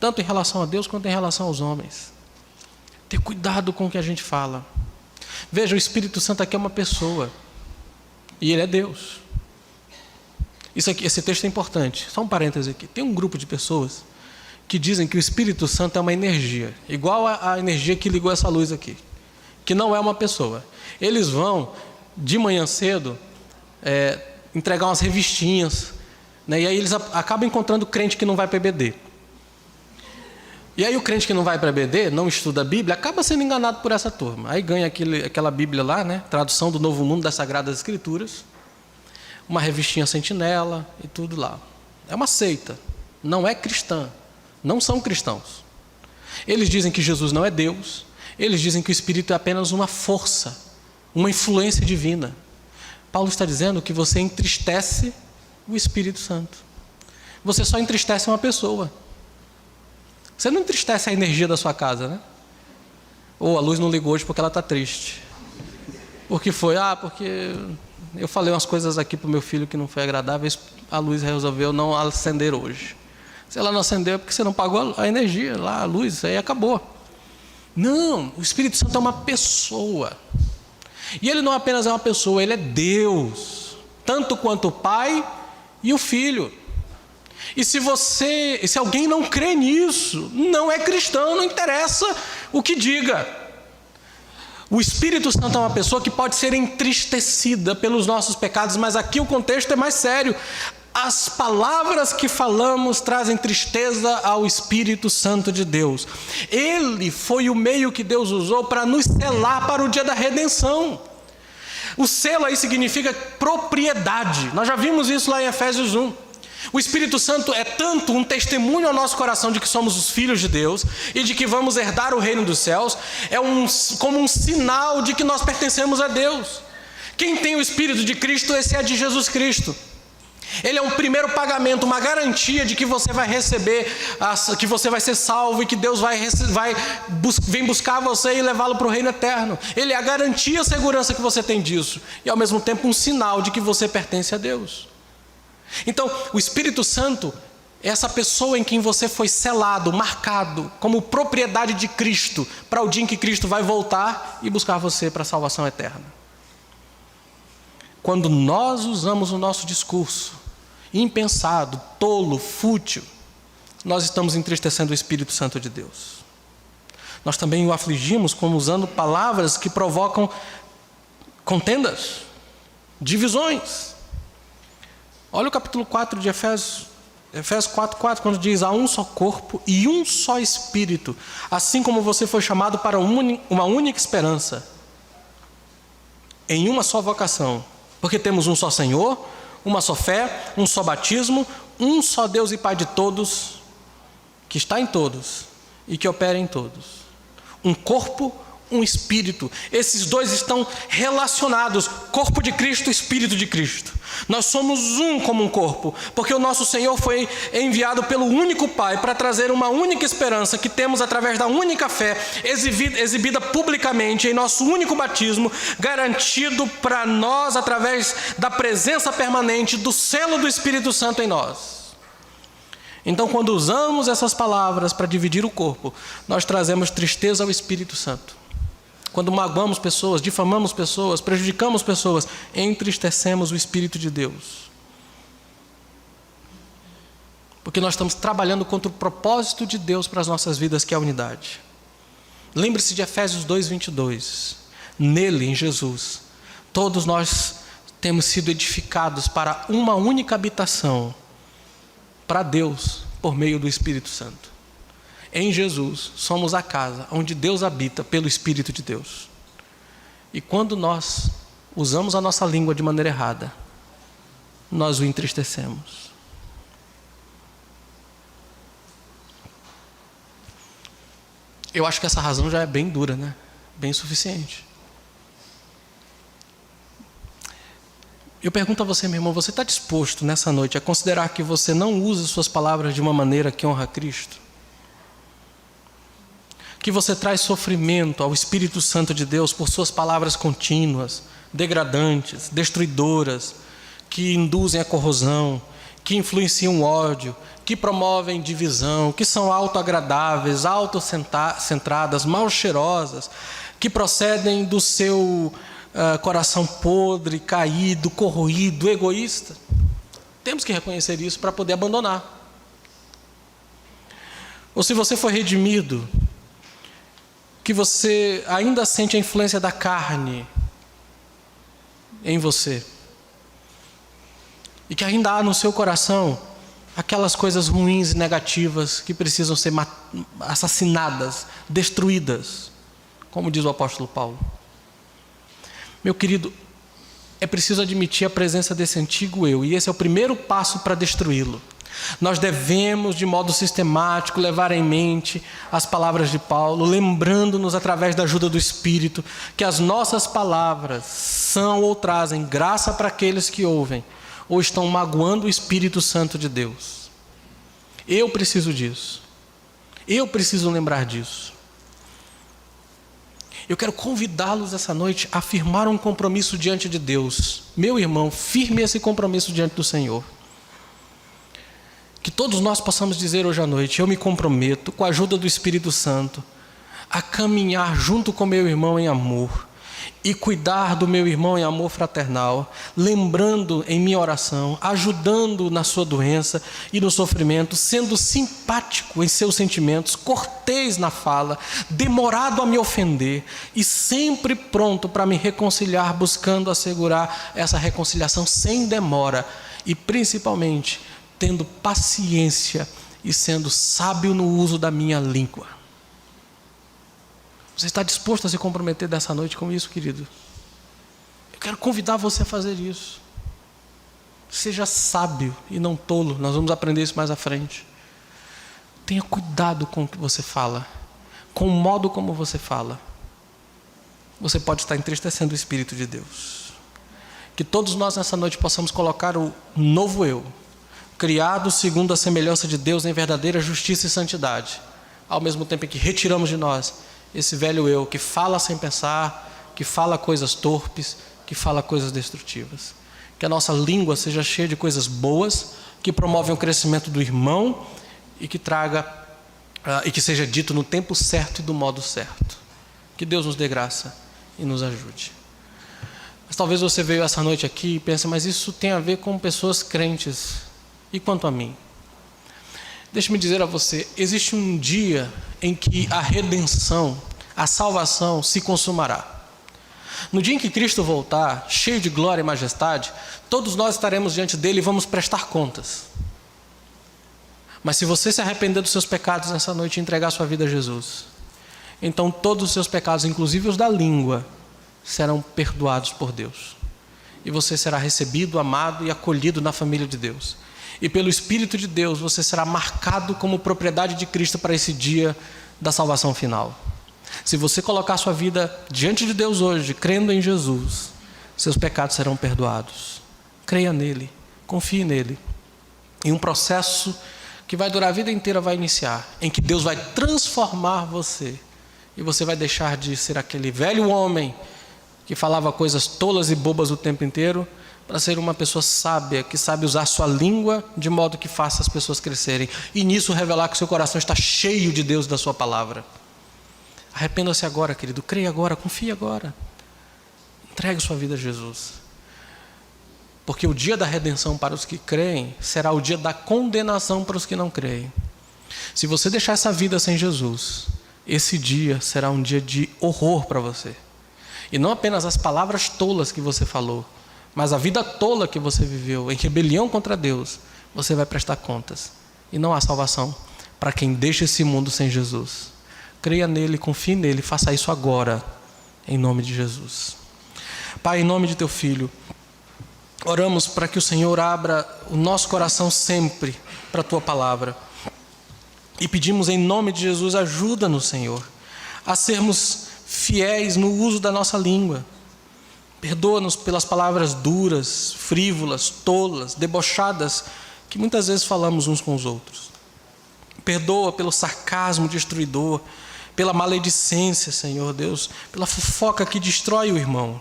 tanto em relação a Deus quanto em relação aos homens. Ter cuidado com o que a gente fala. Veja, o Espírito Santo aqui é uma pessoa, e ele é Deus. Esse texto é importante. Só um parêntese aqui. Tem um grupo de pessoas que dizem que o Espírito Santo é uma energia, igual a energia que ligou essa luz aqui, que não é uma pessoa. Eles vão, de manhã cedo, entregar umas revistinhas, né? E aí eles acabam encontrando crente que não vai para EBD. E aí o crente que não vai para EBD, não estuda a Bíblia, acaba sendo enganado por essa turma. Aí ganha aquela Bíblia lá, né? Tradução do Novo Mundo das Sagradas Escrituras, uma revistinha Sentinela e tudo lá. É uma seita, não é cristã, não são cristãos. Eles dizem que Jesus não é Deus, eles dizem que o Espírito é apenas uma força, uma influência divina. Paulo está dizendo que você entristece o Espírito Santo. Você só entristece uma pessoa. Você não entristece a energia da sua casa, né? Ou a luz não ligou hoje porque ela está triste. Porque foi? Porque eu falei umas coisas aqui para o meu filho que não foi agradável, a luz resolveu não acender hoje. Se ela não acendeu é porque você não pagou a energia lá, a luz, aí acabou. Não, o Espírito Santo é uma pessoa. E ele não apenas é uma pessoa, ele é Deus, tanto quanto o Pai e o Filho. E se alguém não crê nisso, não é cristão, não interessa o que diga. O Espírito Santo é uma pessoa que pode ser entristecida pelos nossos pecados, mas aqui o contexto é mais sério. As palavras que falamos trazem tristeza ao Espírito Santo de Deus. Ele foi o meio que Deus usou para nos selar para o dia da redenção. O selo aí significa propriedade. Nós já vimos isso lá em Efésios 1. O Espírito Santo é tanto um testemunho ao nosso coração de que somos os filhos de Deus e de que vamos herdar o reino dos céus, como um sinal de que nós pertencemos a Deus. Quem tem o Espírito de Cristo, esse é de Jesus Cristo. Ele é um primeiro pagamento, uma garantia de que você vai receber, que você vai ser salvo e que Deus vem buscar você e levá-lo para o reino eterno. Ele é a garantia, a segurança que você tem disso. E ao mesmo tempo um sinal de que você pertence a Deus. Então, o Espírito Santo é essa pessoa em quem você foi selado, marcado, como propriedade de Cristo, para o dia em que Cristo vai voltar e buscar você para a salvação eterna. Quando nós usamos o nosso discurso impensado, tolo, fútil, nós estamos entristecendo o Espírito Santo de Deus. Nós também o afligimos como usando palavras que provocam contendas, divisões. Olha o capítulo 4 de Efésios 4:4, quando diz: há um só corpo e um só Espírito, assim como você foi chamado para uma única esperança, em uma só vocação, porque temos um só Senhor, uma só fé, um só batismo, um só Deus e Pai de todos, que está em todos e que opera em todos. Um corpo, um espírito. Esses dois estão relacionados. Corpo de Cristo, Espírito de Cristo. Nós somos um como um corpo, porque o nosso Senhor foi enviado pelo único Pai para trazer uma única esperança que temos através da única fé, exibida publicamente em nosso único batismo, garantido para nós através da presença permanente do selo do Espírito Santo em nós. Então, quando usamos essas palavras para dividir o corpo, nós trazemos tristeza ao Espírito Santo. Quando magoamos pessoas, difamamos pessoas, prejudicamos pessoas, entristecemos o Espírito de Deus. Porque nós estamos trabalhando contra o propósito de Deus para as nossas vidas, que é a unidade. Lembre-se de Efésios 2:22. Nele, em Jesus, todos nós temos sido edificados para uma única habitação, para Deus, por meio do Espírito Santo. Em Jesus, somos a casa onde Deus habita pelo Espírito de Deus. E quando nós usamos a nossa língua de maneira errada, nós o entristecemos. Eu acho que essa razão já é bem dura, né? Bem suficiente. Eu pergunto a você, meu irmão, você está disposto nessa noite a considerar que você não usa suas palavras de uma maneira que honra a Cristo? Que você traz sofrimento ao Espírito Santo de Deus por suas palavras contínuas, degradantes, destruidoras, que induzem a corrosão, que influenciam o ódio, que promovem divisão, que são autoagradáveis, autocentradas, mal cheirosas, que procedem do seu coração podre, caído, corroído, egoísta. Temos que reconhecer isso para poder abandonar. Ou se você foi redimido, que você ainda sente a influência da carne em você, e que ainda há no seu coração aquelas coisas ruins e negativas que precisam ser assassinadas, destruídas, como diz o apóstolo Paulo. Meu querido, é preciso admitir a presença desse antigo eu, e esse é o primeiro passo para destruí-lo. Nós devemos, de modo sistemático, levar em mente as palavras de Paulo, lembrando-nos, através da ajuda do Espírito, que as nossas palavras são ou trazem graça para aqueles que ouvem, ou estão magoando o Espírito Santo de Deus. Eu preciso disso. Eu preciso lembrar disso. Eu quero convidá-los essa noite a firmar um compromisso diante de Deus. Meu irmão, firme esse compromisso diante do Senhor. Que todos nós possamos dizer hoje à noite: eu me comprometo, com a ajuda do Espírito Santo, a caminhar junto com meu irmão em amor e cuidar do meu irmão em amor fraternal, lembrando em minha oração, ajudando na sua doença e no sofrimento, sendo simpático em seus sentimentos, cortês na fala, demorado a me ofender e sempre pronto para me reconciliar, buscando assegurar essa reconciliação sem demora e principalmente tendo paciência e sendo sábio no uso da minha língua. Você está disposto a se comprometer dessa noite com isso, querido? Eu quero convidar você a fazer isso. Seja sábio e não tolo. Nós vamos aprender isso mais à frente. Tenha cuidado com o que você fala, com o modo como você fala. Você pode estar entristecendo o Espírito de Deus. Que todos nós nessa noite possamos colocar o novo eu, criado segundo a semelhança de Deus em verdadeira justiça e santidade, ao mesmo tempo em que retiramos de nós esse velho eu que fala sem pensar, que fala coisas torpes, que fala coisas destrutivas. Que a nossa língua seja cheia de coisas boas, que promovem o crescimento do irmão e que traga e que seja dito no tempo certo e do modo certo. Que Deus nos dê graça e nos ajude. Mas talvez você veio essa noite aqui e pense: mas isso tem a ver com pessoas crentes. E quanto a mim? Deixe-me dizer a você, existe um dia em que a redenção, a salvação se consumará. No dia em que Cristo voltar, cheio de glória e majestade, todos nós estaremos diante dele e vamos prestar contas. Mas se você se arrepender dos seus pecados nessa noite e entregar sua vida a Jesus, então todos os seus pecados, inclusive os da língua, serão perdoados por Deus. E você será recebido, amado e acolhido na família de Deus. E pelo Espírito de Deus, você será marcado como propriedade de Cristo para esse dia da salvação final. Se você colocar sua vida diante de Deus hoje, crendo em Jesus, seus pecados serão perdoados. Creia nele, confie nele. E um processo que vai durar a vida inteira vai iniciar, em que Deus vai transformar você. E você vai deixar de ser aquele velho homem que falava coisas tolas e bobas o tempo inteiro, para ser uma pessoa sábia, que sabe usar sua língua de modo que faça as pessoas crescerem. E nisso revelar que seu coração está cheio de Deus e da sua palavra. Arrependa-se agora, querido. Creia agora, confie agora. Entregue sua vida a Jesus. Porque o dia da redenção para os que creem será o dia da condenação para os que não creem. Se você deixar essa vida sem Jesus, esse dia será um dia de horror para você. E não apenas as palavras tolas que você falou, mas a vida tola que você viveu em rebelião contra Deus, você vai prestar contas. E não há salvação para quem deixa esse mundo sem Jesus. Creia nele, confie nele, faça isso agora, em nome de Jesus. Pai, em nome de teu Filho, oramos para que o Senhor abra o nosso coração sempre para a tua palavra. E pedimos em nome de Jesus, ajuda-nos, Senhor, a sermos fiéis no uso da nossa língua. Perdoa-nos pelas palavras duras, frívolas, tolas, debochadas, que muitas vezes falamos uns com os outros. Perdoa pelo sarcasmo destruidor, pela maledicência, Senhor Deus, pela fofoca que destrói o irmão.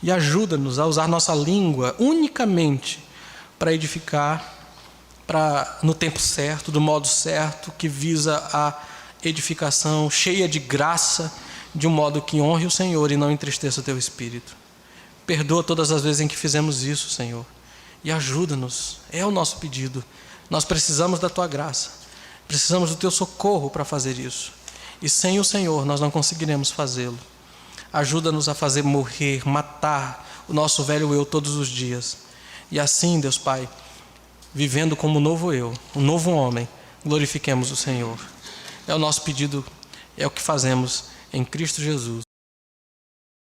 E ajuda-nos a usar nossa língua unicamente para edificar, no tempo certo, do modo certo, que visa a edificação cheia de graça, de um modo que honre o Senhor e não entristeça o teu Espírito. Perdoa todas as vezes em que fizemos isso, Senhor, e ajuda-nos, é o nosso pedido. Nós precisamos da tua graça, precisamos do teu socorro para fazer isso, e sem o Senhor nós não conseguiremos fazê-lo. Ajuda-nos a fazer morrer, matar o nosso velho eu todos os dias, e assim, Deus Pai, vivendo como um novo eu, um novo homem, glorifiquemos o Senhor. É o nosso pedido, é o que fazemos em Cristo Jesus.